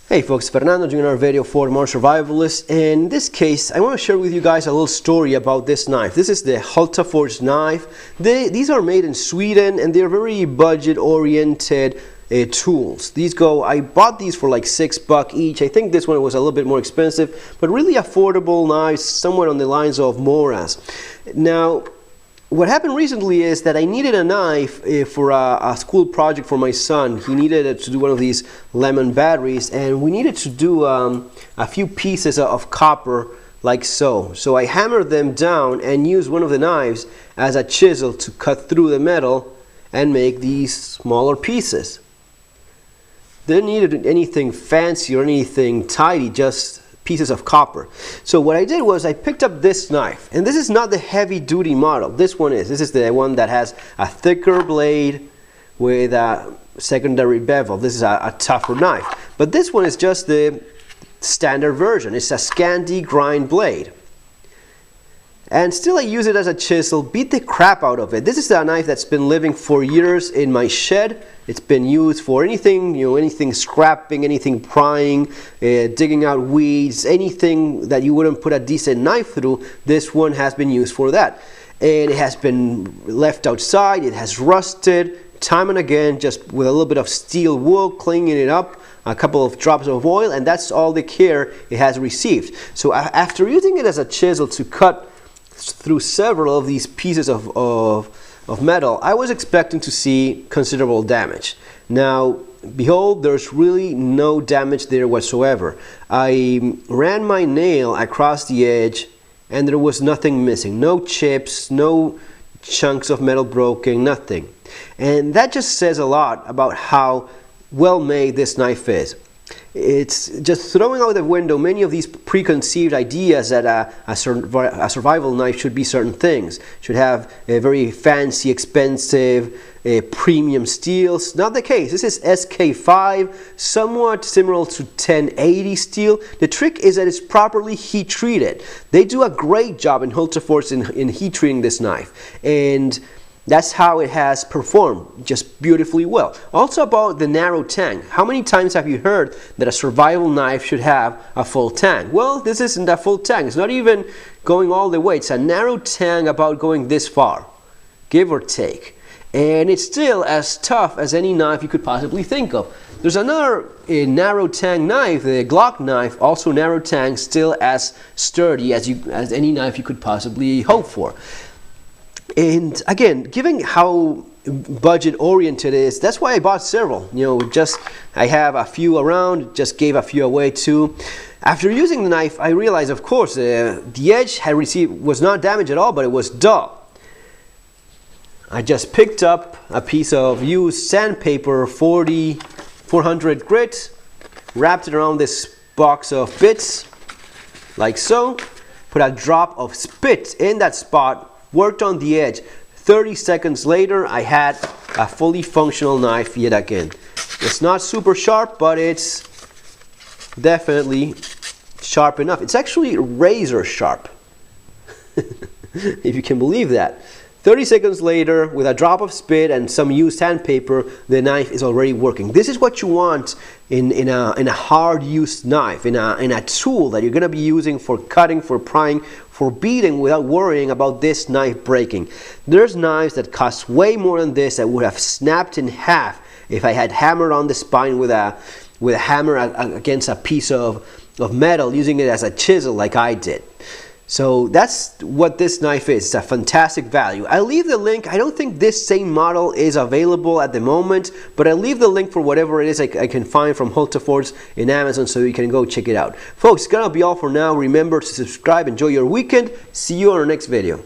Hey folks, Fernando doing another video for Modern Survivalist. In this case, I want to share with you guys a little story about this knife. This is the Hultafors knife. These are made in Sweden and they're very budget oriented tools. I bought these for like $6 each. I think this one was a little bit more expensive, but really affordable knives, somewhere on the lines of Moras. Now, what happened recently is that I needed a knife for a school project for my son. He needed to do one of these lemon batteries, and we needed to do a few pieces of copper like so. So I hammered them down and used one of the knives as a chisel to cut through the metal and make these smaller pieces. Didn't need anything fancy or anything tidy, just pieces of copper. So what I did was I picked up this knife, and this is not the heavy duty model. This is the one that has a thicker blade with a secondary bevel. This is a tougher knife, but this one is just the standard version. It's a Scandi grind blade, and still I use it as a chisel, beat the crap out of it. This is a knife that's been living for years in my shed. It's been used for anything, anything scrapping, anything prying, digging out weeds, anything that you wouldn't put a decent knife through. This one has been used for that. And it has been left outside, it has rusted time and again, just with a little bit of steel wool, cleaning it up, a couple of drops of oil, and that's all the care it has received. So after using it as a chisel to cut through several of these pieces of metal, I was expecting to see considerable damage. Now, behold, there's really no damage there whatsoever. I ran my nail across the edge and there was nothing missing. No chips, no chunks of metal broken, nothing. And that just says a lot about how well made this knife is. It's just throwing out the window many of these preconceived ideas that a survival knife should be certain things. Should have a very fancy, expensive, premium steels. Not the case. This is SK5, somewhat similar to 1080 steel. The trick is that it's properly heat treated. They do a great job in Hultafors in heat treating this knife, and that's how it has performed just beautifully well. Also about the narrow tang. How many times have you heard that a survival knife should have a full tang? Well, this isn't a full tang. It's not even going all the way. It's a narrow tang about going this far, give or take. And it's still as tough as any knife you could possibly think of. There's another narrow tang knife, the Glock knife, also narrow tang, still as sturdy as any knife you could possibly hope for. And again, given how budget oriented it is, that's why I bought several. I have a few around, just gave a few away too. After using the knife, I realized, of course, the edge was not damaged at all, but it was dull. I just picked up a piece of used sandpaper, 400 grit, wrapped it around this box of bits, like so, put a drop of spit in that spot, worked on the edge. 30 seconds later, I had a fully functional knife yet again. It's not super sharp, but it's definitely sharp enough. It's actually razor sharp, if you can believe that. 30 seconds later, with a drop of spit and some used sandpaper, the knife is already working. This is what you want in a hard used knife, in a tool that you're going to be using for cutting, for prying, for beating, without worrying about this knife breaking. There's knives that cost way more than this that would have snapped in half if I had hammered on the spine with a hammer against a piece of metal, using it as a chisel like I did. So that's what this knife is. It's a fantastic value. I'll leave the link. I don't think this same model is available at the moment, but I'll leave the link for whatever it is I can find from Hultafors in Amazon, so you can go check it out. Folks, it's gonna be all for now. Remember to subscribe. Enjoy your weekend. See you on our next video.